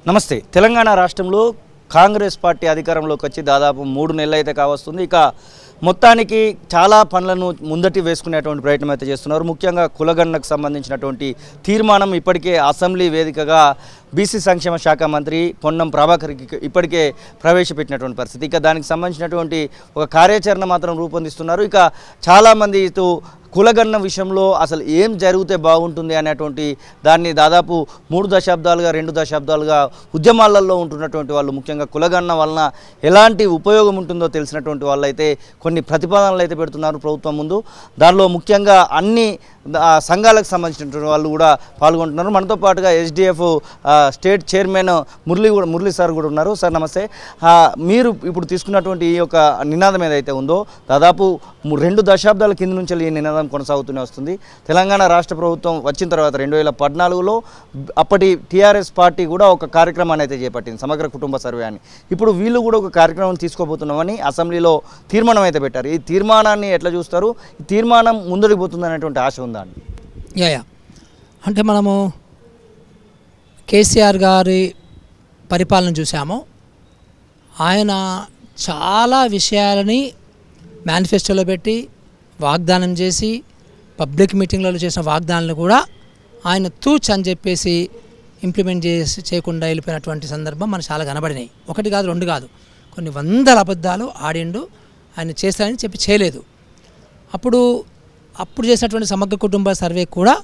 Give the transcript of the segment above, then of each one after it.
నమస్తే. తెలంగాణ రాష్ట్రంలో కాంగ్రెస్ పార్టీ అధికారంలోకి వచ్చి దాదాపు 3 నెలలు అయితే కావస్తుంది. ఇక మొత్తానికి చాలా పనులను ముందటి వేసుకునేటువంటి ప్రయత్నం అయితే చేస్తున్నారు. ముఖ్యంగా కులగణనకు సంబంధించినటువంటి తీర్మానం ఇప్పటికే అసెంబ్లీ వేదికగా బీసీ సంక్షేమ శాఖ మంత్రి పొన్నం ప్రభాకర్కి ఇప్పటికే ప్రవేశపెట్టినటువంటి పరిస్థితి. ఇక దానికి సంబంధించినటువంటి ఒక కార్యాచరణ మాత్రం రూపొందిస్తున్నారు. ఇక చాలామంది ఇటు కులగణన విషయంలో అసలు ఏం జరిగితే బాగుంటుంది అనేటువంటి దాన్ని దాదాపు 3 దశాబ్దాలుగా 2 దశాబ్దాలుగా ఉద్యమాలలో ఉంటున్నటువంటి వాళ్ళు, ముఖ్యంగా కులగణన వలన ఎలాంటి ఉపయోగం ఉంటుందో తెలిసినటువంటి వాళ్ళు అయితే కొన్ని ప్రతిపాదనలు అయితే పెడుతున్నారు ప్రభుత్వం ముందు. దానిలో ముఖ్యంగా అన్ని సంఘాలకు సంబంధించినటువంటి వాళ్ళు కూడా పాల్గొంటున్నారు. మనతో పాటుగా SDF state chairman Murali sir కూడా ఉన్నారు. సార్ నమస్తే. మీరు ఇప్పుడు తీసుకున్నటువంటి ఈ యొక్క నినాదం ఏదైతే ఉందో దాదాపు 2 దశాబ్దాల కింద నుంచి ఈ నినాదం కొనసాగుతూనే వస్తుంది. తెలంగాణ రాష్ట్ర ప్రభుత్వం వచ్చిన తర్వాత 2014లో అప్పటి టీఆర్ఎస్ పార్టీ కూడా ఒక కార్యక్రమాన్ని అయితే చేపట్టింది, సమగ్ర కుటుంబ సర్వే అని. ఇప్పుడు వీళ్ళు కూడా ఒక కార్యక్రమం తీసుకోబోతున్నామని అసెంబ్లీలో తీర్మానం అయితే పెట్టారు. ఈ తీర్మానాన్ని ఎట్లా చూస్తారు? ఈ తీర్మానం ముందుకు పోతుంది అనేటువంటి ఆశ ఉందా అండి? యా అంటే మనము కేసీఆర్ గారి పరిపాలన చూసాము. ఆయన చాలా విషయాలని మేనిఫెస్టోలో పెట్టి వాగ్దానం చేసి పబ్లిక్ మీటింగ్లలో చేసిన వాగ్దానాలను కూడా ఆయన తూచ్ అని చెప్పేసి ఇంప్లిమెంట్ చేయకుండా వెళ్ళిపోయినటువంటి సందర్భం మనకు చాలా కనబడినాయి. 1 కాదు 2 కాదు, కొన్ని వందల అబద్ధాలు ఆడిండు. ఆయన చేస్తానని చెప్పి చేయలేదు. అప్పుడు చేసినటువంటి సమగ్ర కుటుంబ సర్వే కూడా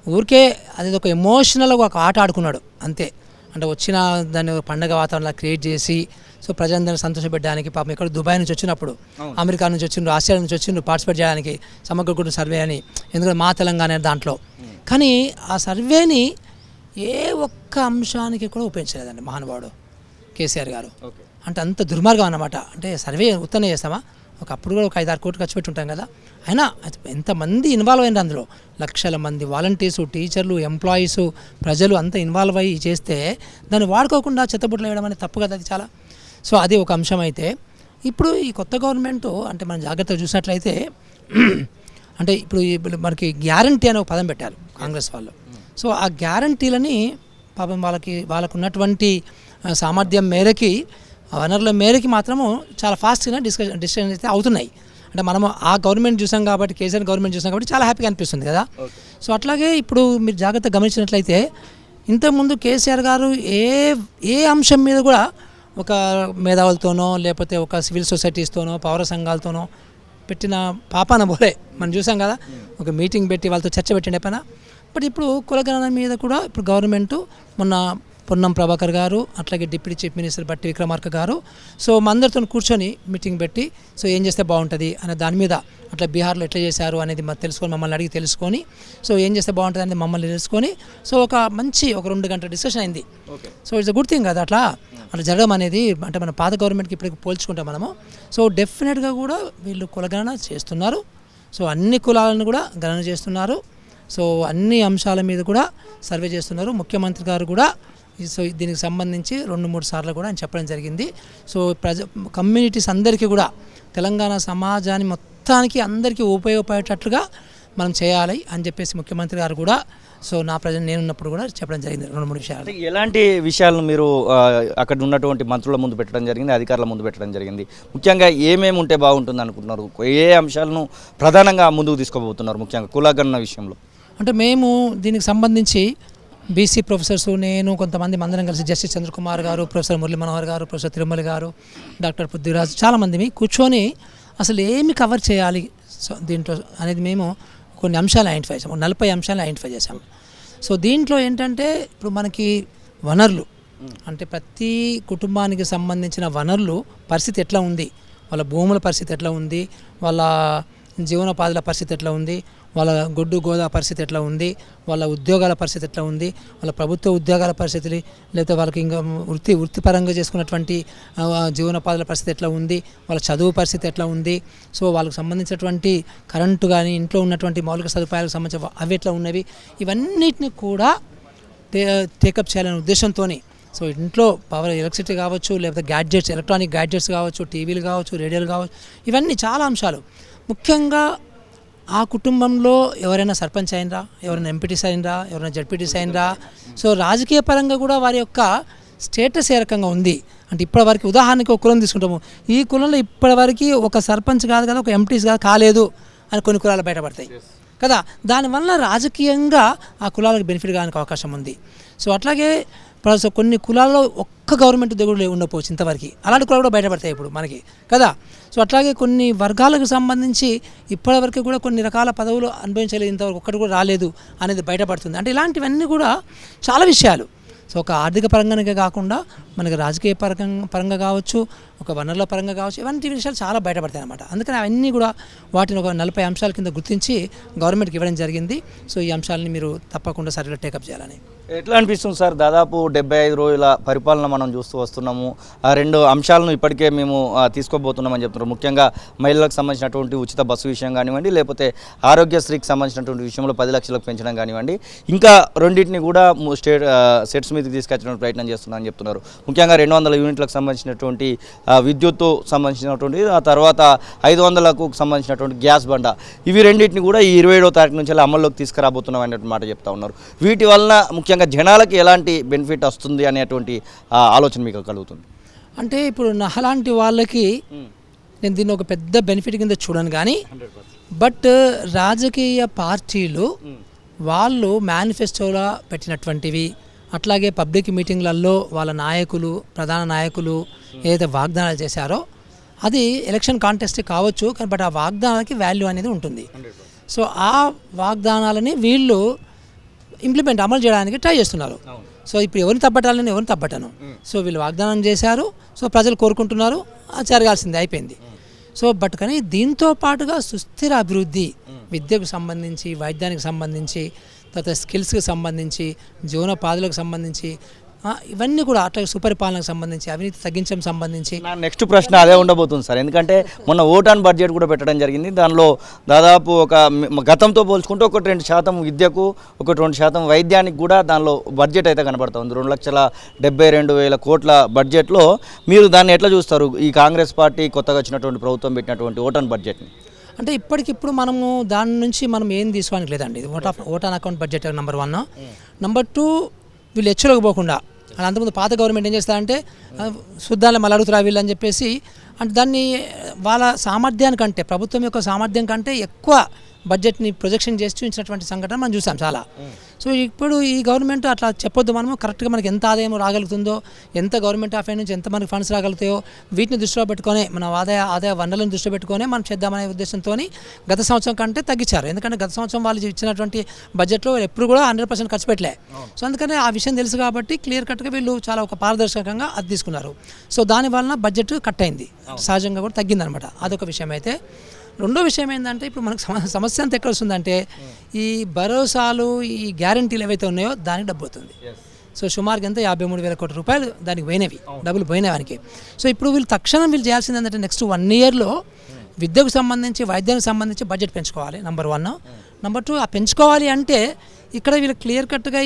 ఊరికే అది ఒక ఎమోషనల్గా ఒక ఆట ఆడుకున్నాడు అంతే. అంటే వచ్చిన దాన్ని పండగ వాతావరణంలో క్రియేట్ చేసి సో ప్రజలందరినీ సంతోషపెట్టడానికి, పాపం ఇక్కడ దుబాయ్ నుంచి వచ్చినప్పుడు, అమెరికా నుంచి వచ్చిండ్రు, ఆస్ట్రేలియా నుంచి వచ్చిండ్రు పార్టిసిపేట్ చేయడానికి సమగ్ర కుటుంబ సర్వే అని. ఎందుకంటే మా తెలంగాణ దాంట్లో. కానీ ఆ సర్వేని ఏ ఒక్క అంశానికి కూడా ఉపయోగించలేదండి మహానుభావుడు కేసీఆర్ గారు. అంటే అంత దుర్మార్గం అన్నమాట. అంటే సర్వే ఉత్తనే చేస్తామా, ఒకప్పుడు కూడా ఒక 5-6 కోట్లు ఖర్చు పెట్టి ఉంటాం కదా. అయినా ఎంతమంది ఇన్వాల్వ్ అయినారు అందులో, లక్షల మంది వాలంటీర్సు, టీచర్లు, ఎంప్లాయీసు, ప్రజలు అంతా ఇన్వాల్వ్ అయ్యి చేస్తే దాన్ని వాడుకోకుండా చెత్తబుట్టలు వేయడం అనేది తప్పు కదా. అది చాలా. సో అది ఒక అంశం. అయితే ఇప్పుడు ఈ కొత్త గవర్నమెంట్ అంటే మనం జాగ్రత్తగా చూసినట్లయితే అంటే ఇప్పుడు మనకి గ్యారంటీ అనే ఒక పదం పెట్టారు కాంగ్రెస్ వాళ్ళు. సో ఆ గ్యారంటీలని పాపం వాళ్ళకు ఉన్నటువంటి సామర్థ్యం మేరకి, వనరుల మేరకి మాత్రము చాలా ఫాస్ట్గా డిస్కషన్ అయితే అవుతున్నాయి. అంటే మనము ఆ గవర్నమెంట్ చూసాం కాబట్టి, కేసీఆర్ గవర్నమెంట్ చూసాం కాబట్టి చాలా హ్యాపీగా అనిపిస్తుంది కదా. సో అట్లాగే ఇప్పుడు మీరు జాగ్రత్తగా గమనించినట్లయితే ఇంతకుముందు కేసీఆర్ గారు ఏ అంశం మీద కూడా ఒక మేధావులతోనో లేకపోతే ఒక సివిల్ సొసైటీస్తోనో పౌర సంఘాలతోనో పెట్టిన పాపాన పోలే మనం చూసాం కదా. ఒక మీటింగ్ పెట్టి వాళ్ళతో చర్చ పెట్టిండే పైన. బట్ ఇప్పుడు కులగణన మీద కూడా ఇప్పుడు గవర్నమెంటు మొన్న పొన్నం ప్రభాకర్ గారు, అట్లాగే డిప్యూటీ చీఫ్ మినిస్టర్ బట్టి విక్రమార్క గారు, సో మా అందరితో కూర్చొని మీటింగ్ పెట్టి సో ఏం చేస్తే బాగుంటుంది అనే దాని మీద, అట్లా బీహార్లో ఎట్లా చేశారు అనేది తెలుసుకొని, మమ్మల్ని అడిగి తెలుసుకొని, సో ఏం చేస్తే బాగుంటుంది అనేది మమ్మల్ని తెలుసుకొని, సో ఒక 2 గంటల డిస్కషన్ అయింది. So it's a good thing కదా అట్లా జరగడం అనేది. అంటే మన పాత గవర్నమెంట్కి ఇప్పటికి పోల్చుకుంటాం మనము. సో డెఫినెట్గా కూడా వీళ్ళు కులగణన చేస్తున్నారు. సో అన్ని కులాలను కూడా గణన చేస్తున్నారు. సో అన్ని అంశాల మీద కూడా సర్వే చేస్తున్నారు. ముఖ్యమంత్రి గారు కూడా సో దీనికి సంబంధించి 2-3 సార్లు కూడా ఆయన చెప్పడం జరిగింది. సో కమ్యూనిటీస్ అందరికీ కూడా, తెలంగాణ సమాజాన్ని మొత్తానికి అందరికీ ఉపయోగపడేటట్లుగా మనం చేయాలి అని చెప్పేసి ముఖ్యమంత్రి గారు కూడా సో నేనున్నప్పుడు కూడా చెప్పడం జరిగింది 2-3 విషయాలు. ఎలాంటి విషయాలను మీరు అక్కడ ఉన్నటువంటి మంత్రుల ముందు పెట్టడం జరిగింది, అధికారుల ముందు పెట్టడం జరిగింది? ముఖ్యంగా ఏమేమి ఉంటే బాగుంటుంది అనుకుంటున్నారు? ఏ అంశాలను ప్రధానంగా ముందుకు తీసుకోబోతున్నారు ముఖ్యంగా కులగణన విషయంలో? అంటే మేము దీనికి సంబంధించి బీసీ ప్రొఫెసర్స్, నేను, కొంతమంది అందరం కలిసి జస్టిస్ చంద్రకుమార్ గారు, ప్రొఫెసర్ మురళీ మనోహర్ గారు, ప్రొఫెసర్ తిరుమల గారు, డాక్టర్ పృథ్వీరాజ్, చాలామంది కూర్చొని అసలు ఏమి కవర్ చేయాలి దీంట్లో అనేది మేము కొన్ని అంశాలు ఐడెంటిఫై చేసాము. 40 అంశాలు ఐడెంటిఫై చేసాము. సో దీంట్లో ఏంటంటే ఇప్పుడు మనకి వనరులు అంటే ప్రతి కుటుంబానికి సంబంధించిన వనరులు పరిస్థితి ఎట్లా ఉంది, వాళ్ళ భూముల పరిస్థితి ఎట్లా ఉంది, వాళ్ళ జీవనోపాధుల పరిస్థితి ఎట్లా ఉంది, వాళ్ళ గొడ్డు గోదా పరిస్థితి ఎట్లా ఉంది, వాళ్ళ ఉద్యోగాల పరిస్థితి ఎట్లా ఉంది, వాళ్ళ ప్రభుత్వ ఉద్యోగాల పరిస్థితులు, లేకపోతే వాళ్ళకి ఇంకా వృత్తిపరంగా చేసుకున్నటువంటి జీవనోపాధుల పరిస్థితి ఎట్లా ఉంది, వాళ్ళ చదువు పరిస్థితి ఎట్లా ఉంది, సో వాళ్ళకి సంబంధించినటువంటి కరెంటు కానీ ఇంట్లో ఉన్నటువంటి మౌలిక సదుపాయాలకు సంబంధించిన అవి ఎట్లా ఉన్నవి, ఇవన్నిటిని కూడా టేకప్ చేయాలనే ఉద్దేశంతో సో ఇంట్లో పవర్, ఎలక్ట్రిసిటీ కావచ్చు, లేకపోతే గ్యాడ్జెట్స్, ఎలక్ట్రానిక్ గ్యాడ్జెట్స్ కావచ్చు, టీవీలు కావచ్చు, రేడియోలు కావచ్చు, ఇవన్నీ చాలా అంశాలు. ముఖ్యంగా ఆ కుటుంబంలో ఎవరైనా సర్పంచ్ అయినరా, ఎవరైనా ఎంపీటీస్ అయినరా, ఎవరైనా జడ్పీటీస్ అయినరా, సో రాజకీయ పరంగా కూడా వారి యొక్క స్టేటస్ ఏ రకంగా ఉంది అంటే ఇప్పటివరకు ఉదాహరణకి ఒక కులం తీసుకుంటాము, ఈ కులంలో ఇప్పటివరకు ఒక సర్పంచ్ కాదు కదా, ఒక ఎంపీస్ కాలేదు అని కొన్ని కులాలు బయటపడతాయి కదా. దానివల్ల రాజకీయంగా ఆ కులాలకు బెనిఫిట్ కావడానికి అవకాశం ఉంది. సో అట్లాగే కొన్ని కులాల్లో ఒక్క గవర్నమెంట్ దగ్గర ఉండకపోవచ్చు ఇంతవరకు, అలాంటి కులాలు కూడా బయటపడతాయి ఇప్పుడు మనకి కదా. సో అట్లాగే కొన్ని వర్గాలకు సంబంధించి ఇప్పటివరకు కూడా కొన్ని రకాల పదవులు అనుభవించలేదు, ఇంతవరకు ఒక్కటి కూడా రాలేదు అనేది బయటపడుతుంది. అంటే ఇలాంటివన్నీ కూడా చాలా విషయాలు. సో ఒక ఆర్థిక పరంగానే కాకుండా మనకి రాజకీయ పరంగా కావచ్చు, ఒక వనరుల పరంగా కావచ్చు, ఇవన్నీ విషయాలు చాలా బయటపడతాయి అన్నమాట. అందుకని అవన్నీ కూడా వాటిని ఒక 40 అంశాల కింద గుర్తించి గవర్నమెంట్కి ఇవ్వడం జరిగింది. సో ఈ అంశాలని మీరు తప్పకుండా సరిగ్గా టేకప్ చేయాలని. ఎట్లా అనిపిస్తుంది సార్? దాదాపు 75 రోజుల పరిపాలన మనం చూస్తూ వస్తున్నాము. ఆ 2 అంశాలను ఇప్పటికే మేము తీసుకోబోతున్నామని చెప్తున్నారు. ముఖ్యంగా మహిళలకు సంబంధించినటువంటి ఉచిత బస్సు విషయం కానివ్వండి, లేకపోతే ఆరోగ్యశ్రీకి సంబంధించినటువంటి విషయంలో 10 లక్షలకు పెంచడం కానివ్వండి, ఇంకా రెండింటిని కూడా సెట్స్ మీదకి తీసుకొచ్చడానికి ప్రయత్నం చేస్తున్నామని చెప్తున్నారు. ముఖ్యంగా 200 యూనిట్లకు సంబంధించినటువంటి విద్యుత్తు సంబంధించినటువంటి, ఆ తర్వాత 500లకు సంబంధించినటువంటి గ్యాస్ బండ, ఇవి రెండింటిని కూడా ఈ 27వ తారీఖు నుంచి అమల్లోకి తీసుకురాబోతున్నాం అనేటువంటి మాట చెప్తా ఉన్నారు. వీటి వలన ముఖ్యంగా జనాలకి ఎలాంటి బెనిఫిట్ వస్తుంది అనేటువంటి ఆలోచన మీకు కలుగుతుంది? అంటే ఇప్పుడు నాలాంటి వాళ్ళకి నేను దీన్ని ఒక పెద్ద బెనిఫిట్ కింద చూడను, కానీ బట్ రాజకీయ పార్టీలు వాళ్ళు మేనిఫెస్టోలో పెట్టినటువంటివి, అట్లాగే పబ్లిక్ మీటింగ్లలో వాళ్ళ నాయకులు, ప్రధాన నాయకులు ఏదైతే వాగ్దానాలు చేశారో అది ఎలక్షన్ కాంటెస్ట్ కావచ్చు, కానీ బట్ ఆ వాగ్దానాలకి వాల్యూ అనేది ఉంటుంది. సో ఆ వాగ్దానాలని వీళ్ళు అమలు చేయడానికి ట్రై చేస్తున్నారు. సో ఇప్పుడు ఎవరిని తప్పటాలని ఎవరిని తప్పటను. సో వీళ్ళు వాగ్దానం చేశారు, సో ప్రజలు కోరుకుంటున్నారు, జరగాల్సిందే, అయిపోయింది. సో బట్ కానీ దీంతో పాటుగా సుస్థిర అభివృద్ధి, విద్యకు సంబంధించి, వైద్యానికి సంబంధించి, తర్వాత స్కిల్స్కి సంబంధించి, జీవనోపాధులకు సంబంధించి, ఇవన్నీ కూడా అట్లాగే సుపరిపాలనకు సంబంధించి, అవినీతి తగ్గించడం సంబంధించి. నా నెక్స్ట్ ప్రశ్న అదే ఉండబోతుంది సార్. ఎందుకంటే మొన్న ఓటాన్ బడ్జెట్ కూడా పెట్టడం జరిగింది. దానిలో దాదాపు ఒక గతంతో పోల్చుకుంటే 1-2% విద్యకు, 1-2% వైద్యానికి కూడా దానిలో బడ్జెట్ అయితే కనబడుతుంది. 2,72,000 కోట్ల బడ్జెట్లో మీరు దాన్ని ఎట్లా చూస్తారు? ఈ కాంగ్రెస్ పార్టీ కొత్తగా వచ్చినటువంటి ప్రభుత్వం పెట్టినటువంటి ఓటాన్ బడ్జెట్ని. అంటే ఇప్పటికిప్పుడు మనము దాని నుంచి మనం ఏం తీసుకోవడానికి లేదండి. ఇది vote on account budget number 1. Number 2, వీళ్ళు హెచ్చులకు పోకుండా, అలా అంతకుముందు పాత గవర్నమెంట్ ఏం చేస్తారంటే శుద్ధాలే మళ్ళీ అడుగుతురా వీళ్ళు అని చెప్పేసి, అంటే దాన్ని వాళ్ళ సామర్థ్యానికంటే, ప్రభుత్వం యొక్క సామర్థ్యం కంటే ఎక్కువ బడ్జెట్ని ప్రొజెక్షన్ చేసి చూపించినటువంటి సంఘటన మనం చూసాం చాలా. సో ఇప్పుడు ఈ గవర్నమెంట్ అట్లా చెప్పొద్దు, మనము కరెక్ట్గా మనకి ఎంత ఆదాయం రాగలుగుతుందో, ఎంత గవర్నమెంట్ ఆఫ్ నుంచి ఎంత మనకి ఫండ్స్ రాగలుగుతాయో వీటిని దృష్టిలో పెట్టుకొని, మన ఆదాయ వనరులను దృష్టిలో పెట్టుకొని మనం చేద్దామనే ఉద్దేశంతో గత సంవత్సరం కంటే తగ్గించారు. ఎందుకంటే గత సంవత్సరం వాళ్ళు ఇచ్చినటువంటి బడ్జెట్లో ఎప్పుడు కూడా 100% ఖర్చు పెట్టలే. సో అందుకని ఆ విషయం తెలుసు కాబట్టి క్లియర్ కట్గా వీళ్ళు చాలా ఒక పారదర్శకంగా అది తీసుకున్నారు. సో దానివలన బడ్జెట్ కట్ అయింది, సహజంగా కూడా తగ్గిందనమాట. అదొక విషయం. అయితే రెండో విషయం ఏంటంటే, ఇప్పుడు మనకు సమస్య అంతా ఎక్కడ వస్తుందంటే, ఈ భరోసాలు, ఈ గ్యారంటీలు ఏవైతే ఉన్నాయో దానికి డబ్బు అవుతుంది. సో సుమారుగా ఎంత 53,000 కోట్ల రూపాయలు దానికి పోయినవి, డబ్బులు పోయినవానికి. సో ఇప్పుడు వీళ్ళు తక్షణం చేయాల్సింది ఏంటంటే, నెక్స్ట్ 1 ఇయర్లో విద్యకు సంబంధించి, వైద్యానికి సంబంధించి బడ్జెట్ పెంచుకోవాలి, నెంబర్ 1. నెంబర్ 2, ఆ పెంచుకోవాలి అంటే ఇక్కడ వీళ్ళు క్లియర్ కట్గా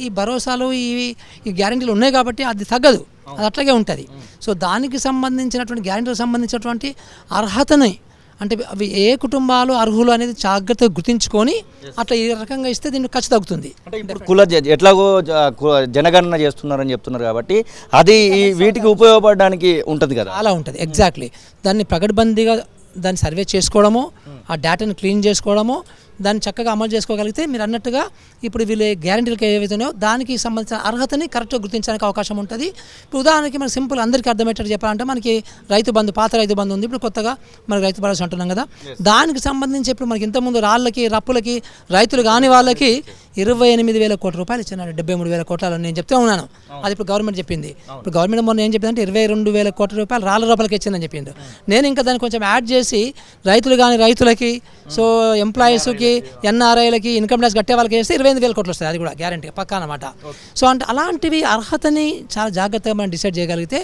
ఈ భరోసాలు, ఈ గ్యారంటీలు ఉన్నాయి కాబట్టి అది తగ్గదు, అది అట్లాగే ఉంటుంది. సో దానికి సంబంధించినటువంటి గ్యారంటీలకు సంబంధించినటువంటి అర్హతని, అంటే అవి ఏ కుటుంబాలు అర్హులు అనేది జాగ్రత్తగా గుర్తించుకొని అట్లా ఈ రకంగా ఇస్తే దీనికి ఖర్చు తగ్గుతుంది. అంటే ఇప్పుడు కుల ఎట్లాగో జనగణన చేస్తున్నారని చెప్తున్నారు కాబట్టి అది వీటికి ఉపయోగపడడానికి ఉంటుంది కదా. అలా ఉంటుంది, ఎగ్జాక్ట్లీ. దాన్ని పగడ్బందీగా దాన్ని సర్వే చేసుకోవడము, ఆ డేటాను క్లీన్ చేసుకోవడము, దాన్ని చక్కగా అమలు చేసుకోగలిగితే మీరు అన్నట్టుగా ఇప్పుడు వీళ్ళు గ్యారంటీలకు ఏవైతున్నాయో దానికి సంబంధించిన అర్హతని కరెక్ట్గా గుర్తించడానికి అవకాశం ఉంటుంది. ఇప్పుడు ఉదాహరణకి మనకి సింపుల్ అందరికీ అర్థమయ్యేటట్టు చెప్పాలంటే, మనకి రైతు బంధు, పాత రైతు బంధు ఉంది, ఇప్పుడు కొత్తగా మనకి రైతు భరోసా అంటున్నాం కదా. దానికి సంబంధించి ఇప్పుడు మనకి ఇంతకుముందు రాళ్ళకి, రప్పులకి, రైతులు కాని వాళ్ళకి 28,000 కోట్ల రూపాయలు ఇచ్చినాడు. 73,000 కోట్ల నేను చెప్తే ఉన్నాను, అది ఇప్పుడు గవర్నమెంట్ చెప్పింది. ఇప్పుడు గవర్నమెంట్ మొన్న ఏం చెప్పిందంటే 22,000 కోట్ల రూపాయలు రాళ్ళ రూపాయలకి ఇచ్చిందని చెప్పింది. నేను ఇంకా దాన్ని కొంచెం యాడ్ చేసి రైతులు కాని రైతులకి, సో ఎంప్లాయీస్కి, ఎన్ఆర్ఐలకి, ఇన్కమ్ ట్యాక్స్ కట్టే వాళ్ళకి వేస్తే 28,000 కోట్లు వస్తుంది, అది కూడా గ్యారంటీ పక్కా అనమాట. సో అంటే అలాంటివి అర్హతని చాలా జాగ్రత్తగా మనం డిసైడ్ చేయగలిగితే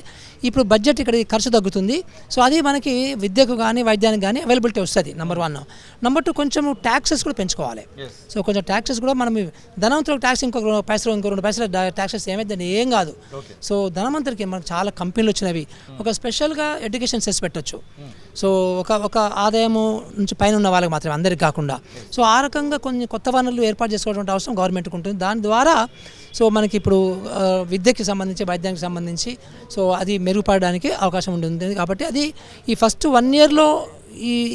ఇప్పుడు బడ్జెట్ ఇక్కడ ఖర్చు తగ్గుతుంది. సో అది మనకి విద్యకు కానీ వైద్యానికి కానీ అవైలబిలిటీ వస్తుంది, నెంబర్ 1. నెంబర్ 2, కొంచెం ట్యాక్సెస్ కూడా పెంచుకోవాలి. సో కొంచెం ట్యాక్సెస్ కూడా మనం ధనవంతులకు ట్యాక్స్ ఇంకో 2 పైసలు ట్యాక్సెస్ ఏమైందండి, ఏం కాదు. సో ధనవంతులకి మనకు చాలా కంపెనీలు వచ్చినవి, ఒక స్పెషల్గా ఎడ్యుకేషన్ సెస్ పెట్టచ్చు. సో ఒక ఆదాయము నుంచి పైన ఉన్న వాళ్ళకి మాత్రమే, అందరికి కాకుండా. సో ఆ రకంగా కొన్ని కొత్త వనరులు ఏర్పాటు చేసుకోవాల్సిన అవసరం గవర్నమెంట్కి ఉంటుంది. దాని ద్వారా సో మనకి ఇప్పుడు విద్యకి సంబంధించి, వైద్యానికి సంబంధించి సో అది మెరుగుపడడానికి అవకాశం ఉంటుంది. కాబట్టి అది ఈ ఫస్ట్ 1 yearలో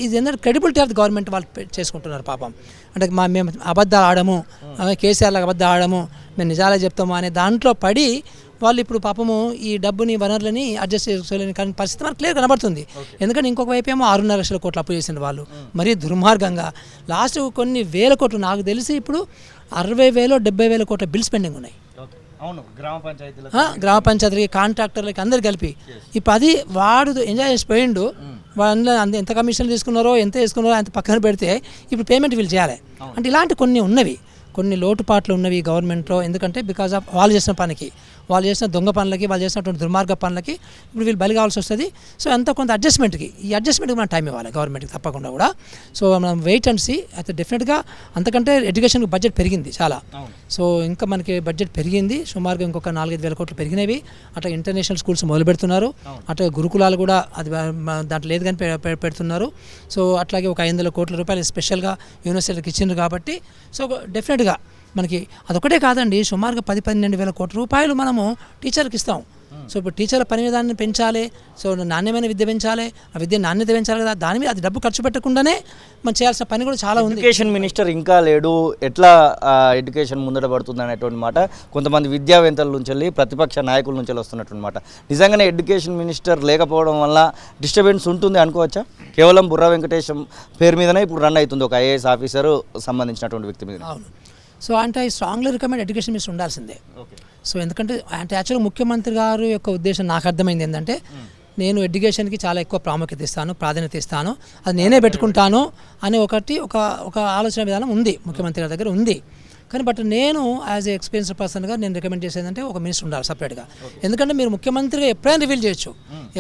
ఇది ఏంటంటే క్రెడిబిలిటీ ఆఫ్ ది గవర్నమెంట్ వాళ్ళు చేసుకుంటున్నారు పాపం. అంటే మేము అబద్ధాలు ఆడము, కేసీఆర్ లాగా అబద్ధాలు ఆడము, మేము నిజాలే చెప్తాము అనే దాంట్లో పడి వాళ్ళు ఇప్పుడు పాపము ఈ డబ్బుని, వనరులని అడ్జస్ట్ చేసుకోలేని కానీ పరిస్థితి మనకు క్లియర్ కనబడుతుంది. ఎందుకంటే ఇంకొక వైపు ఏమో 6.5 లక్షల కోట్లు అప్పు చేసిన వాళ్ళు మరీ దుర్మార్గంగా లాస్ట్ కొన్ని వేల కోట్లు, నాకు తెలిసి ఇప్పుడు 60,000 70,000 కోట్ల బిల్స్ పెండింగ్ ఉన్నాయి. గ్రామ పంచాయతీలకి, కాంట్రాక్టర్లకి అందరు కలిపి. ఇప్పుడు అది వాడు ఎంజాయ్ చేసి పోయిండు. వాళ్ళు ఎంత కమిషన్ తీసుకున్నారో, ఎంత తీసుకున్నారో అంత పక్కన పెడితే ఇప్పుడు పేమెంట్ వీళ్ళు చేయాలి. అంటే ఇలాంటి కొన్ని ఉన్నవి, కొన్ని లోటుపాట్లు ఉన్నవి గవర్నమెంట్లో. ఎందుకంటే బికాజ్ ఆఫ్ వాళ్ళు చేసిన పనికి, వాళ్ళు చేసిన దొంగ పనులకి, వాళ్ళు చేసినటువంటి దుర్మార్గ పనులకి ఇప్పుడు వీళ్ళు బలి కావాల్సి వస్తుంది. సో అంత కొంత అడ్జస్ట్మెంట్కి, ఈ అడ్జస్ట్మెంట్కి మనం టైం ఇవ్వాలి గవర్నమెంట్కి తప్పకుండా కూడా. సో మనం వెయిట్ అండ్ సీ. అయితే డెఫినెట్గా అంతకంటే ఎడ్యుకేషన్కి బడ్జెట్ పెరిగింది చాలా. సో ఇంకా మనకి బడ్జెట్ పెరిగింది సుమారుగా ఇంకొక 4-5 వేల కోట్లు పెరిగినవి. అట్లా ఇంటర్నేషనల్ స్కూల్స్ మొదలు పెడుతున్నారు, అట్లా గురుకులాలు కూడా అది దాంట్లో లేదు కానీ పెడుతున్నారు. సో అట్లాగే ఒక 500 కోట్ల రూపాయలు స్పెషల్గా యూనివర్సిటీకి ఇచ్చిండ్రు కాబట్టి సో డెఫినెట్గా మనకి అదొకటే కాదండి, సుమారుగా 10-12 వేల కోట్ల రూపాయలు మనము టీచర్కి ఇస్తాం. సో ఇప్పుడు టీచర్ల పని విధానాన్ని పెంచాలి, సో నాణ్యమైన విద్య పెంచాలి, ఆ విద్య నాణ్యత పెంచాలి కదా, దాని మీద అది డబ్బు ఖర్చు పెట్టకుండానే మనం చేయాల్సిన పని కూడా చాలా ఉంది. ఎడ్యుకేషన్ మినిస్టర్ ఇంకా లేడు, ఎట్లా ఎడ్యుకేషన్ ముందట పడుతుంది అనేటువంటి మాట కొంతమంది విద్యావేత్తల నుంచి వెళ్ళి, ప్రతిపక్ష నాయకుల నుంచి వస్తున్నటువంటి మాట. నిజంగానే ఎడ్యుకేషన్ మినిస్టర్ లేకపోవడం వల్ల డిస్టర్బెన్స్ ఉంటుంది అనుకోవచ్చా? కేవలం బుర్రా వెంకటేశం పేరు మీదనే ఇప్పుడు రన్ అవుతుంది, ఒక ఐఏఎస్ ఆఫీసర్ సంబంధించినటువంటి వ్యక్తి మీద. అవును. సో అంటే I strongly recommend education minister ఉండాల్సిందే. సో ఎందుకంటే అంటే యాక్చువల్గా ముఖ్యమంత్రి గారు యొక్క ఉద్దేశం నాకు అర్థమైంది ఏంటంటే, నేను ఎడ్యుకేషన్కి చాలా ఎక్కువ ప్రాముఖ్యత ఇస్తాను, ప్రాధాన్యత ఇస్తాను, అది నేనే పెట్టుకుంటాను అనే ఒక ఆలోచన విధానం ఉంది ముఖ్యమంత్రి గారి దగ్గర ఉంది. కానీ బట్ నేను యాజ్ ఏ ఎక్స్పీరియన్స్డ్ పర్సన్గా నేను రికమెండ్ చేసేదంటే ఒక మినిస్టర్ ఉండాలి సపరేట్గా. ఎందుకంటే మీరు ముఖ్యమంత్రిగా ఎప్పుడైనా రివీల్ చేయొచ్చు,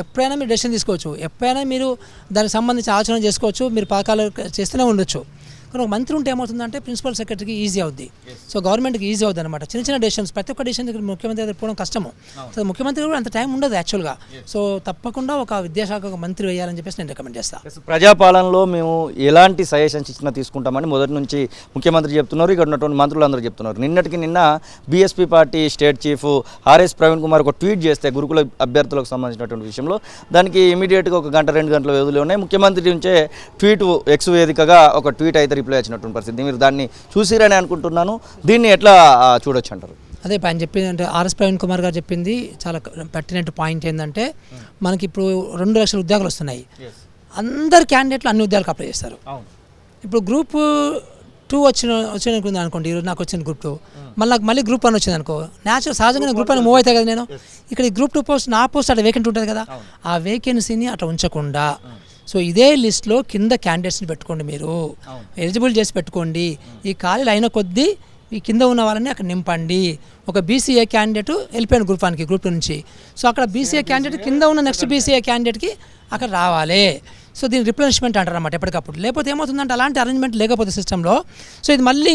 ఎప్పుడైనా మీరు డెసిషన్ తీసుకోవచ్చు, ఎప్పుడైనా మీరు దానికి సంబంధించి ఆలోచన చేసుకోవచ్చు, మీరు పథకాలు చేస్తూనే ఉండొచ్చు. కానీ ఒక మంత్రి ఉంటే ఏమవుతుందంటే ప్రిన్సిపల్ సెక్రటరీకి ఈజీ అవుద్ది, సో గవర్నమెంట్కి ఈజీ అవుతుంది అనమాట. చిన్న డెసిషన్స్, ప్రతి ఒక్క డెసిషన్ ముఖ్యమంత్రి దగ్గర పోవడం కష్టము. సో ముఖ్యమంత్రి కూడా అంత టైం ఉండదు యాక్చువల్గా. సో తప్పకుండా ఒక విద్యాశాఖ మంత్రి వేయాలని చెప్పేసి నేను రికమెండ్ చేస్తాను. ప్రజాపాలనలో మేము ఎలాంటి సజెషన్స్ ఇచ్చినా తీసుకుంటామని మొదటి నుంచి ముఖ్యమంత్రి చెప్తున్నారు, ఇక్కడ ఉన్నటువంటి మంత్రులు అందరూ చెప్తున్నారు. నిన్న BSP party state chief RS Praveen Kumar ఒక ట్వీట్ చేస్తే గురుకుల అభ్యర్థులకు సంబంధించినటువంటి విషయంలో దానికి ఇమీడియట్గా 1-2 గంటల వ్యవధిలో ఉన్నాయి. ముఖ్యమంత్రి నుంచే ట్వీట్ ఎక్స్ వేదికగా ఒక ట్వీట్ అయితే రిప్లై వచ్చినటువంటి పరిస్థితి. మీరు దాన్ని చూసిరని అనుకుంటున్నాను, దీన్ని ఎట్లా చూడొచ్చు అంటారు? అదే ఆయన చెప్పింది అంటే ఆర్ఎస్ ప్రవీణ్ కుమార్ గారు చెప్పింది చాలా పర్టినెంట్ పాయింట్. ఏంటంటే మనకి ఇప్పుడు 2 లక్షల ఉద్యోగాలు వస్తున్నాయి, అందరు క్యాండిడేట్లు అన్ని ఉద్యోగాలకు అప్లై చేస్తారు. ఇప్పుడు గ్రూప్ 2 వచ్చిన అనుకోండి, ఈరోజు నాకు వచ్చిన గ్రూప్ 2, మళ్ళీ గ్రూప్ 1 వచ్చింది అనుకో, సహజంగా గ్రూప్ 1 మూవ్ అవుతాయి కదా. నేను ఇక్కడ ఈ గ్రూప్ 2 పోస్ట్, నా పోస్ట్ అట్లా వేకెంట్ ఉంటుంది కదా, ఆ వేకెన్సీని అట్లా ఉంచకుండా సో ఇదే లిస్ట్లో కింద క్యాండిడేట్స్ని పెట్టుకోండి, మీరు ఎలిజిబుల్ చేసి పెట్టుకోండి. ఈ ఖాళీలు అయిన కొద్దీ ఈ కింద ఉన్న వాళ్ళని అక్కడ నింపండి. ఒక బీసీఏ క్యాండిడేట్ వెళ్ళిపోయాను గ్రూప్ 1కి, గ్రూప్ 2 నుంచి. సో అక్కడ బీసీఏ క్యాండిడేట్ కింద ఉన్న నెక్స్ట్ బీసీఏ క్యాండిడేట్కి అక్కడ రావాలి. సో దీన్ని రిప్లెనిష్మెంట్ అంటారు అన్నమాట ఎప్పటికప్పుడు. లేకపోతే ఏమవుతుందంటే అలాంటి అరేంజ్మెంట్ లేకపోతే సిస్టంలో, సో ఇది మళ్ళీ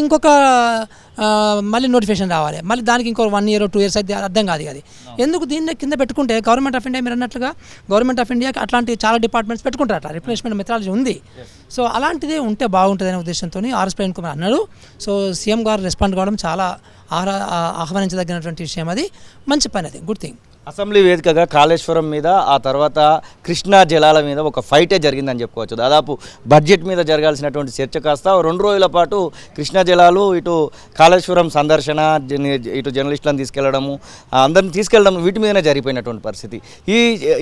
మళ్ళీ నోటిఫికేషన్ రావాలి, మళ్ళీ దానికి ఇంకో 1 year or 2 years అయితే అర్థం కాదు. అది ఎందుకు దీన్ని కింద పెట్టుకుంటే గవర్నమెంట్ ఆఫ్ ఇండియా, మీరు అన్నట్లుగా గవర్నమెంట్ ఆఫ్ ఇండియాకి అట్లాంటి చాలా డిపార్ట్మెంట్స్ పెట్టుకుంటారు, అట్లా రిప్లేస్మెంట్ మెథడాలజీ ఉంది. సో అలాంటిదే ఉంటే బాగుంటుంది అనే ఉద్దేశంతో ఆర్ఎస్ ప్రవీణ్ కుమార్ అన్నాడు. సో సీఎం గారు రెస్పాండ్ కావడం చాలా ఆహ్వానించదగినటువంటి విషయం, అది మంచి పని, అది గుడ్ థింగ్. అసెంబ్లీ వేదికగా కాళేశ్వరం మీద, ఆ తర్వాత కృష్ణా జలాల మీద ఒక ఫైటే జరిగిందని చెప్పుకోవచ్చు. దాదాపు బడ్జెట్ మీద జరగాల్సినటువంటి చర్చ కాస్త 2 రోజుల పాటు కృష్ణా జలాలు, ఇటు కాళేశ్వరం సందర్శన, ఇటు జర్నలిస్టులను తీసుకెళ్లడము, అందరిని తీసుకెళ్లడం, వీటి మీదనే జరిగిపోయినటువంటి పరిస్థితి. ఈ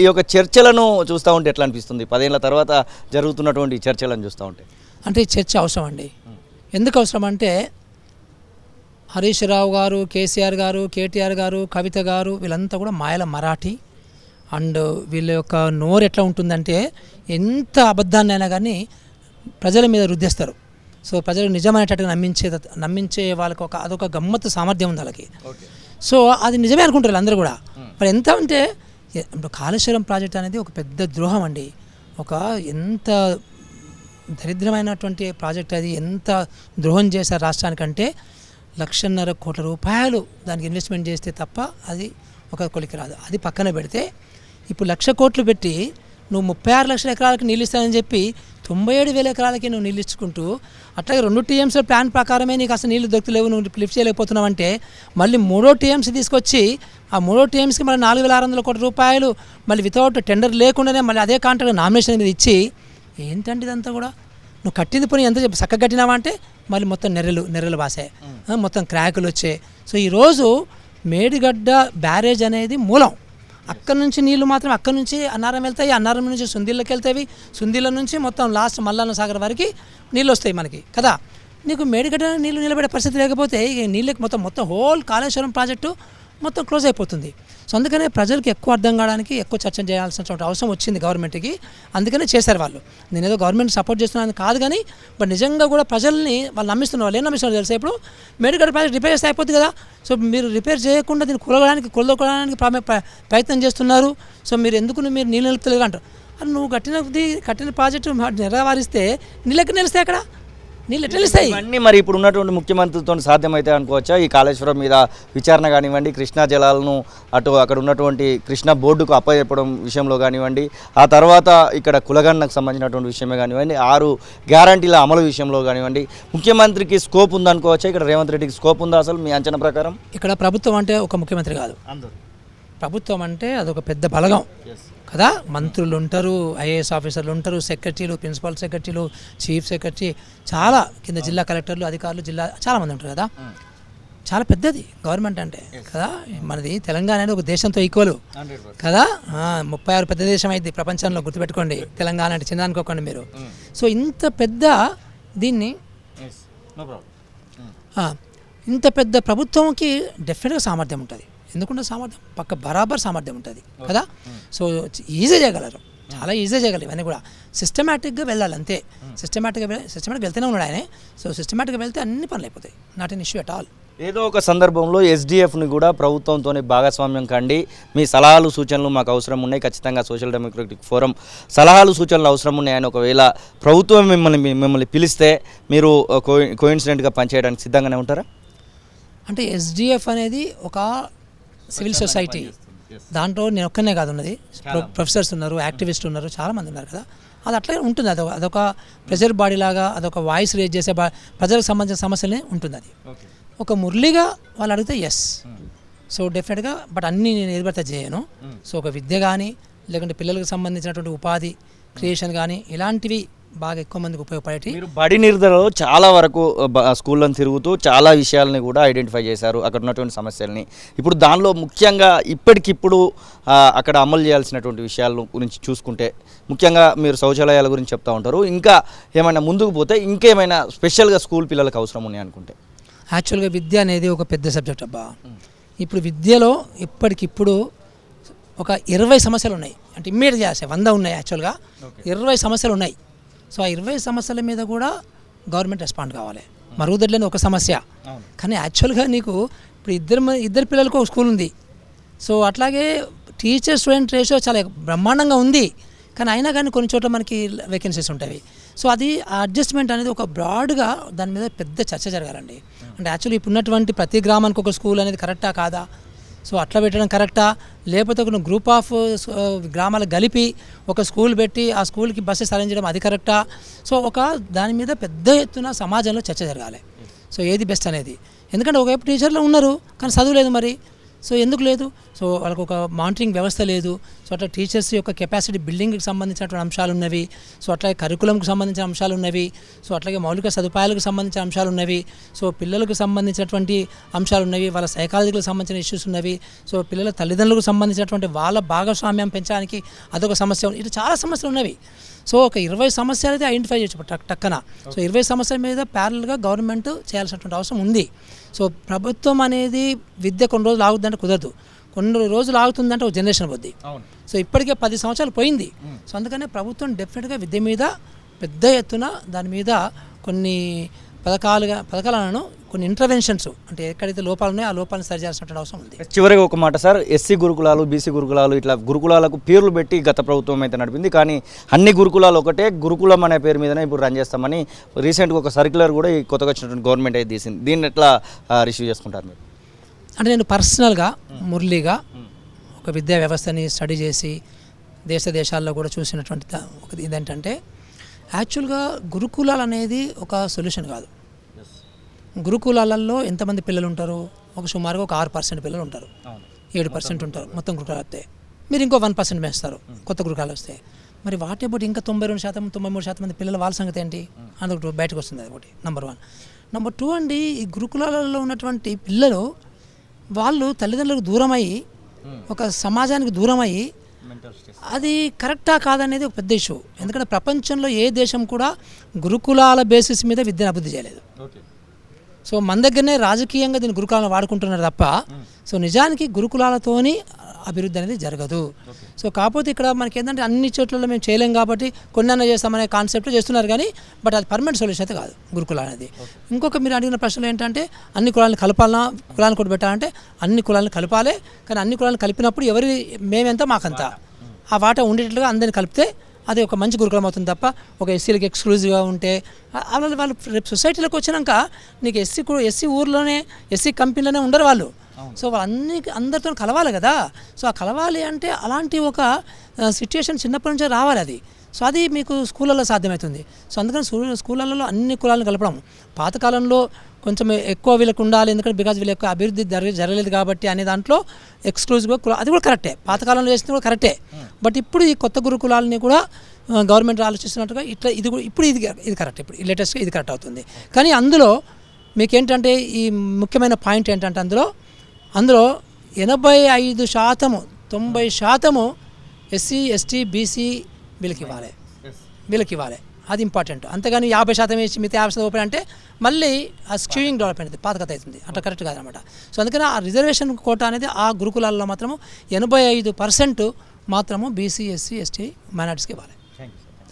యొక్క చర్చలను చూస్తూ ఉంటే ఎట్లా అనిపిస్తుంది? 10 ఏళ్ల తర్వాత జరుగుతున్నటువంటి చర్చలను చూస్తూ ఉంటే. అంటే ఈ చర్చ అవసరం అండి. ఎందుకు అవసరం అంటే హరీష్ రావు గారు, కేసీఆర్ గారు, కేటీఆర్ గారు, కవిత గారు, వీళ్ళంతా కూడా మాయల మరాఠీ. అండ్ వీళ్ళ యొక్క నోరు ఎట్లా ఉంటుందంటే ఎంత అబద్ధాన్నైనా కానీ ప్రజల మీద రుద్దేస్తారు. సో ప్రజలు నిజమైనట్టుగా నమ్మించే వాళ్ళకి అదొక గమ్మత్తు సామర్థ్యం ఉంది వాళ్ళకి. సో అది నిజమే అనుకుంటారు అందరూ కూడా. మరి ఎంత అంటే ఇప్పుడు కాళేశ్వరం ప్రాజెక్ట్ అనేది ఒక పెద్ద ద్రోహం అండి. ఎంత దరిద్రమైనటువంటి ప్రాజెక్ట్ అది, ఎంత ద్రోహం చేశారు రాష్ట్రానికంటే 1.5 కోట్ల రూపాయలు దానికి ఇన్వెస్ట్మెంట్ చేస్తే తప్ప అది ఒక కొలికి రాదు. అది పక్కన పెడితే ఇప్పుడు 1,00,000 కోట్లు పెట్టి నువ్వు 36 లక్షల ఎకరాలకి నీళ్ళు ఇస్తానని చెప్పి 97,000 ఎకరాలకి నువ్వు నీళ్ళు ఇచ్చుకుంటూ అట్లాగే 2 టీఎంసీ ప్లాన్ ప్రకారమే నీకు అసలు నీళ్ళు దొరుకుతలేవు, నువ్వు లిఫ్ట్ చేయలేకపోతున్నావు అంటే మళ్ళీ 3వ టీఎంసీ తీసుకొచ్చి ఆ 3వ టీఎంసీకి మళ్ళీ 4,600 కోట్ల రూపాయలు మళ్ళీ వితౌట్ టెండర్ లేకుండానే మళ్ళీ అదే కాంట్రాక్ట్ నామినేషన్ మీద ఇచ్చి ఏంటంటే ఇదంతా కూడా నువ్వు కట్టింది పోనీ ఎంత చెప్పి చక్కగా కట్టినావా అంటే మళ్ళీ మొత్తం నెర్రెలు బాసే, మొత్తం క్రాకులు వచ్చాయి. సో ఈరోజు మేడిగడ్డ బ్యారేజ్ అనేది మూలం. అక్కడ నుంచి నీళ్లు మాత్రం అక్కడ నుంచి అన్నారం వెళ్తాయి, అన్నారం నుంచి సుందిళ్ళకి వెళ్తాయి, సుందిళ్ళ నుంచి మొత్తం లాస్ట్ మల్లన్న సాగర్ వరకు నీళ్ళు వస్తాయి మనకి కదా. నీకు మేడిగడ్డ నీళ్ళు నిలబడే పరిస్థితి లేకపోతే ఇక నీళ్ళకి మొత్తం హోల్ కాళేశ్వరం ప్రాజెక్టు మొత్తం క్లోజ్ అయిపోతుంది. సో అందుకనే ప్రజలకు ఎక్కువ అర్థం కావడానికి ఎక్కువ చర్చ చేయాల్సినటువంటి అవసరం వచ్చింది గవర్నమెంట్కి. అందుకనే చేశారు వాళ్ళు. నేనేదో గవర్నమెంట్ సపోర్ట్ చేస్తున్నాను కాదు కానీ బట్ నిజంగా కూడా ప్రజల్ని వాళ్ళు నమ్మిస్తున్నారు. వాళ్ళు ఏం నమ్మిస్తున్నారు తెలుసా, ఇప్పుడు మేడిగడ్డ ప్రాజెక్ట్ రిపేర్ చేస్తే అయిపోతుంది కదా. సో మీరు రిపేర్ చేయకుండా దీన్ని కొలదొక్కడానికి ప్రయత్నం చేస్తున్నారు. సో మీరు ఎందుకు మీరు నీళ్ళు నిలుపుతలేదు అంటారు. నువ్వు కట్టిన ప్రాజెక్టు నెరవేరిస్తే నీళ్ళకి నిలుస్తాయి, అక్కడ నీళ్ళు ఎట్లా నిలుస్తాయి? ఇవన్నీ మరి ఇప్పుడు ఉన్నటువంటి ముఖ్యమంత్రితో సాధ్యమైతే అనుకోవచ్చా? ఈ కాళేశ్వరం మీద విచారణ కానివ్వండి, కృష్ణా జలాలను అక్కడ ఉన్నటువంటి కృష్ణా బోర్డుకు అప్పచెప్పడం విషయంలో కానివ్వండి, ఆ తర్వాత ఇక్కడ కులగన్నకు సంబంధించినటువంటి విషయమే కానివ్వండి, 6 గ్యారంటీల అమలు విషయంలో కానివ్వండి, ముఖ్యమంత్రికి స్కోప్ ఉందనుకోవచ్చా? ఇక్కడ రేవంత్ రెడ్డికి స్కోప్ ఉందా అసలు మీ అంచనా ప్రకారం? ఇక్కడ ప్రభుత్వం అంటే ఒక ముఖ్యమంత్రి కాదు, ప్రభుత్వం అంటే అదొక పెద్ద బలగం కదా. మంత్రులు ఉంటారు, ఐఏఎస్ ఆఫీసర్లు ఉంటారు, సెక్రటరీలు, ప్రిన్సిపల్ సెక్రటరీలు, చీఫ్ సెక్రటరీ, చాలా కింద జిల్లా కలెక్టర్లు, అధికారులు, చాలామంది ఉంటారు కదా. చాలా పెద్దది గవర్నమెంట్ అంటే కదా. మనది తెలంగాణ అనేది ఒక దేశంతో ఈక్వల్ కదా. 36 పెద్ద దేశం అయింది ప్రపంచంలో, గుర్తుపెట్టుకోండి. తెలంగాణ అంటే చిన్న అనుకోకండి మీరు. సో ఇంత పెద్ద దీన్ని ఇంత పెద్ద ప్రభుత్వంకి డెఫినెట్గా సామర్థ్యం ఉంటుంది. ఎందుకంటే సామర్థ్యం బరాబర్ సామర్థ్యం ఉంటుంది కదా. సో ఈజీ చేయగలరు, చాలా ఈజీ చేయగలరు. ఇవన్నీ కూడా సిస్టమేటిక్గా వెళ్ళాలి అంతే. సిస్టమేటిక్గా వెళ్తూనే ఉన్నాడు ఆయన. సో సిస్టమేటిక్గా వెళ్తే అన్ని పనులు అయిపోతాయి. Not an issue at all. ఏదో ఒక సందర్భంలో ఎస్డిఎఫ్ని కూడా ప్రభుత్వంతోనే భాగస్వామ్యం కండి, మీ సలహాలు సూచనలు మాకు అవసరం ఉన్నాయి, ఖచ్చితంగా సోషల్ డెమోక్రటిక్ ఫోరం సలహాలు సూచనలు అవసరం ఉన్నాయని ఒకవేళ ప్రభుత్వం మిమ్మల్ని పిలిస్తే మీరు కోయిన్సిడెంట్గా పనిచేయడానికి సిద్ధంగానే ఉంటారా? అంటే ఎస్డిఎఫ్ అనేది ఒక సివిల్ సొసైటీ. దాంట్లో నేను ఒక్కనే కాదు ఉన్నది, ప్రొఫెసర్స్ ఉన్నారు, యాక్టివిస్ట్ ఉన్నారు, చాలామంది ఉన్నారు కదా. అది అట్లే ఉంటుంది. అదొక ప్రెజర్ బాడీ లాగా, అదొక వాయిస్ రేజ్ చేసే ప్రజలకు సంబంధించిన సమస్యలే ఉంటుంది. అది ఒక మురళిగా వాళ్ళు అడిగితే ఎస్. సో డెఫినెట్గా బట్ అన్నీ నేను ఏర్పడితే చేయను. సో ఒక విద్య కానీ లేకుంటే పిల్లలకు సంబంధించినటువంటి ఉపాధి క్రియేషన్ కానీ ఇలాంటివి బాగా ఎక్కువ మందికి ఉపయోగపడేవి. మీరు బడి నిర్ధారణలో చాలా వరకు స్కూళ్ళను తిరుగుతూ చాలా విషయాలని కూడా ఐడెంటిఫై చేశారు, అక్కడ ఉన్నటువంటి సమస్యల్ని. ఇప్పుడు దానిలో ముఖ్యంగా ఇప్పటికిప్పుడు అక్కడ అమలు చేయాల్సినటువంటి విషయాల గురించి చూసుకుంటే ముఖ్యంగా మీరు శౌచాలయాల గురించి చెప్తూ ఉంటారు. ఇంకా ఏమైనా ముందుకు పోతే ఇంకేమైనా స్పెషల్గా స్కూల్ పిల్లలకు అవసరం ఉన్నాయి అనుకుంటే? యాక్చువల్గా విద్య అనేది ఒక పెద్ద సబ్జెక్ట్ అబ్బా. ఇప్పుడు విద్యలో ఇప్పటికిప్పుడు ఒక 20 సమస్యలు ఉన్నాయి. అంటే ఇమ్మీడియట్గా 100 ఉన్నాయి. యాక్చువల్గా 20 సమస్యలు ఉన్నాయి. సో ఆ 20 సమస్యల మీద కూడా గవర్నమెంట్ రెస్పాండ్ కావాలి. మరుగుదొడ్లని ఒక సమస్య, కానీ యాక్చువల్గా నీకు ఇప్పుడు ఇద్దరు పిల్లలకు ఒక స్కూల్ ఉంది. సో అట్లాగే టీచర్ స్టూడెంట్ రేషియో చాలా బ్రహ్మాండంగా ఉంది, కానీ అయినా కానీ కొన్ని చోట్ల మనకి వేకెన్సీస్ ఉంటాయి. సో అది ఆ అడ్జస్ట్మెంట్ అనేది ఒక బ్రాడ్గా దాని మీద పెద్ద చర్చ జరగాలండి. అంటే యాక్చువల్లీ ఇప్పుడు ఉన్నటువంటి ప్రతి గ్రామానికి ఒక స్కూల్ అనేది కరెక్టా కాదా, సో అట్లా పెట్టడం కరెక్టా, లేకపోతే ఒక గ్రూప్ ఆఫ్ గ్రామాలు కలిపి ఒక స్కూల్ పెట్టి ఆ స్కూల్కి బస్సెస్ అరేంజ్ చేయడం అది కరెక్టా. సో ఒక దాని మీద పెద్ద ఎత్తున సమాజంలో చర్చ జరగాలి. సో ఏది బెస్ట్ అనేది. ఎందుకంటే ఒకవైపు టీచర్లు ఉన్నారు కానీ చదువు లేదు మరి. సో ఎందుకు లేదు? సో వాళ్ళకు ఒక మానిటరింగ్ వ్యవస్థ లేదు. సో అట్లా టీచర్స్ యొక్క కెపాసిటీ బిల్డింగ్కి సంబంధించినటువంటి అంశాలు ఉన్నవి. సో అట్లాగే కరికులంకి సంబంధించిన అంశాలు ఉన్నవి. సో అట్లాగే మౌలిక సదుపాయాలకు సంబంధించిన అంశాలు ఉన్నవి. సో పిల్లలకు సంబంధించినటువంటి అంశాలు ఉన్నవి. వాళ్ళ సైకాలజీకి సంబంధించిన ఇష్యూస్ ఉన్నవి. సో పిల్లల తల్లిదండ్రులకు సంబంధించినటువంటి వాళ్ళ భాగస్వామ్యం పెంచడానికి అదొక సమస్య. ఇటు చాలా సమస్యలు ఉన్నవి. సో ఒక 20 సమస్యలు అయితే ఐడెంటిఫై చేయొచ్చు టక్కన. సో 20 సమస్యల మీద ప్యారల్గా గవర్నమెంట్ చేయాల్సినటువంటి అవసరం ఉంది. సో ప్రభుత్వం అనేది విద్య కొన్ని రోజులు ఆగుతుందంటే కుదరదు, కొన్ని రోజులు ఆగుతుందంటే ఒక జనరేషన్ పోద్ది. సో ఇప్పటికే 10 సంవత్సరాలు పోయింది. సో అందుకనే ప్రభుత్వం డెఫినెట్గా విద్య మీద పెద్ద ఎత్తున దాని మీద కొన్ని పథకాలను కొన్ని ఇంటర్వెన్షన్స్, అంటే ఎక్కడైతే లోపాలు ఉన్నాయో ఆ లోపాలను సరిచేయాల్సిన అవసరం ఉంది. చివరిగా ఒక మాట సార్, ఎస్సీ గురుకులాలు, బీసీ గురుకులాలు ఇట్లా గురుకులాలకు పేర్లు పెట్టి గత ప్రభుత్వం అయితే నడిపింది, కానీ అన్ని గురుకులాలు ఒకటే, గురుకులం అనే పేరు మీదనే ఇప్పుడు రన్ చేస్తామని రీసెంట్గా ఒక సర్క్యులర్ కూడా ఈ కొత్తగా వచ్చినటువంటి గవర్నమెంట్ అయితే తీసింది. దీన్ని ఎట్లా రిసీవ్ చేసుకుంటారు మీరు? అంటే నేను పర్సనల్గా మురళిగా ఒక విద్యా వ్యవస్థని స్టడీ చేసి దేశాల్లో కూడా చూసినటువంటి ఒకటి ఏంటంటే యాక్చువల్గా గురుకులాలు అనేది ఒక సొల్యూషన్ కాదు. గురుకులాలలో ఎంతమంది పిల్లలు ఉంటారు? ఒక సుమారుగా ఒక 6% పిల్లలు ఉంటారు, 7% ఉంటారు మొత్తం గురుకులాలు వస్తే. మీరు ఇంకో 1% వేస్తారు కొత్త గురుకులాలు వస్తే. మరి వాటి బట్టి ఇంకా 92%, 93% మంది పిల్లల వాళ్ళ సంగతి ఏంటి అందుకు బయటకు వస్తుంది. అది ఒకటి నెంబర్ 1. నెంబర్ 2 అండి, ఈ గురుకులాలలో ఉన్నటువంటి పిల్లలు వాళ్ళు తల్లిదండ్రులకు దూరమయ్యి ఒక సమాజానికి దూరమయ్యి అది కరెక్టా కాదనేది ఒక పెద్ద ఇష్యూ. ఎందుకంటే ప్రపంచంలో ఏ దేశం కూడా గురుకులాల బేసిస్ మీద విద్యను అభివృద్ధి చేయలేదు. సో మన దగ్గరనే రాజకీయంగా దీన్ని గురుకులాలను వాడుకుంటున్నారు తప్ప సో నిజానికి గురుకులాలతోని అభివృద్ధి అనేది జరగదు. సో కాకపోతే ఇక్కడ మనకి ఏంటంటే అన్ని చోట్లలో మేము చేయలేం కాబట్టి కొన్నైనా చేస్తామనే కాన్సెప్ట్ చేస్తున్నారు కానీ బట్ అది పర్మనెంట్ సొల్యూషన్ అయితే కాదు గురుకుల అనేది. ఇంకొక మీరు అడిగిన ప్రశ్నలు ఏంటంటే అన్ని కులాలను కలపాలన్నా, కులాలను కూడా పెట్టాలంటే అన్ని కులాలను కలపాలి. కానీ అన్ని కులాలను కలిపినప్పుడు ఎవరి మేమెంత మాకంత ఆ వాటా ఉండేటట్లుగా అందరిని కలిపితే అది ఒక మంచి గురుకులం అవుతుంది తప్ప ఒక ఎస్సీలకు ఎక్స్క్లూజివ్గా ఉంటే వాళ్ళు రేపు సొసైటీలోకి వచ్చినాక నీకు ఎస్సీ ఊర్లోనే ఎస్సీ కంపెనీలోనే ఉండరు వాళ్ళు. సో వాళ్ళు అందరితో కలవాలి కదా. సో ఆ కలవాలి అంటే అలాంటి ఒక సిచ్యుయేషన్ చిన్నప్పటి నుంచే రావాలి అది. సో అది మీకు స్కూళ్ళల్లో సాధ్యమవుతుంది. సో అందుకని స్కూళ్ళల్లో అన్ని కులాలను కలపడం పాతకాలంలో కొంచెం ఎక్కువ వీళ్ళకి ఉండాలి, ఎందుకంటే బికాజ్ వీళ్ళ యొక్క అభివృద్ధి జరగలేదు కాబట్టి అనే దాంట్లో ఎక్స్క్లూజివ్గా అది కూడా కరెక్టే, పాతకాలంలో చేసింది కూడా కరెక్టే. బట్ ఇప్పుడు ఈ కొత్త గురుకులాలని కూడా గవర్నమెంట్ ఆలోచిస్తున్నట్టుగా ఇట్లా ఇది కూడా ఇప్పుడు ఇది కరెక్ట్, ఇప్పుడు లేటెస్ట్గా ఇది కరెక్ట్ అవుతుంది. కానీ అందులో మీకేంటంటే ఈ ముఖ్యమైన పాయింట్ ఏంటంటే అందులో 85%, 90% ఎస్సీ, ఎస్టీ, బీసీ వీళ్ళకి ఇవ్వాలి. అది ఇంపార్టెంట్. అంతేగాని 50% వేసి మిగతా 50% ఓపెన్ అంటే మళ్ళీ ఆ స్క్యూయింగ్ డెవలప్మెంట్ అవుతుంది, పాతకత అవుతుంది. అట్లా కరెక్ట్ కాదనమాట. సో అందుకని ఆ రిజర్వేషన్ కోటా అనేది ఆ గురుకులాల్లో మాత్రము 85% మాత్రము బీసీ, ఎస్సీ, ఎస్టీ మైనారిటీస్కి ఇవ్వాలి.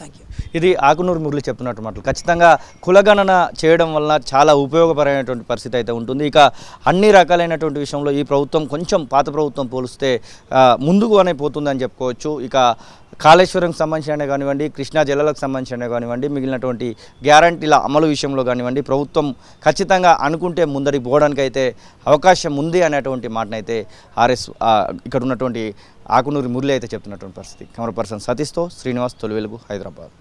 Thank you. ఇది ఆకునూరు మురళి చెప్తున్నట్టు మాటలు. ఖచ్చితంగా కులగణన చేయడం వల్ల చాలా ఉపయోగపరమైనటువంటి పరిస్థితి అయితే ఉంటుంది. ఇక అన్ని రకాలైనటువంటి విషయంలో ఈ ప్రభుత్వం కొంచెం పాత ప్రభుత్వం పోలిస్తే ముందుగానే పోతుందని చెప్పుకోవచ్చు. ఇక కాళేశ్వరంకి సంబంధించిన కానివ్వండి, కృష్ణా జిల్లాలకు సంబంధించిన కానివ్వండి, మిగిలినటువంటి గ్యారంటీల అమలు విషయంలో కానివ్వండి ప్రభుత్వం ఖచ్చితంగా అనుకుంటే ముందరికి పోవడానికి అయితే అవకాశం ఉంది అనేటువంటి మాటనైతే ఇక్కడ ఉన్నటువంటి ఆకునూరి మురళి అయితే చెప్తున్నటువంటి పరిస్థితి. కెమెరా పర్సన్ సతీష్తో శ్రీనివాస్, తొలి వెలుగు, హైదరాబాద్.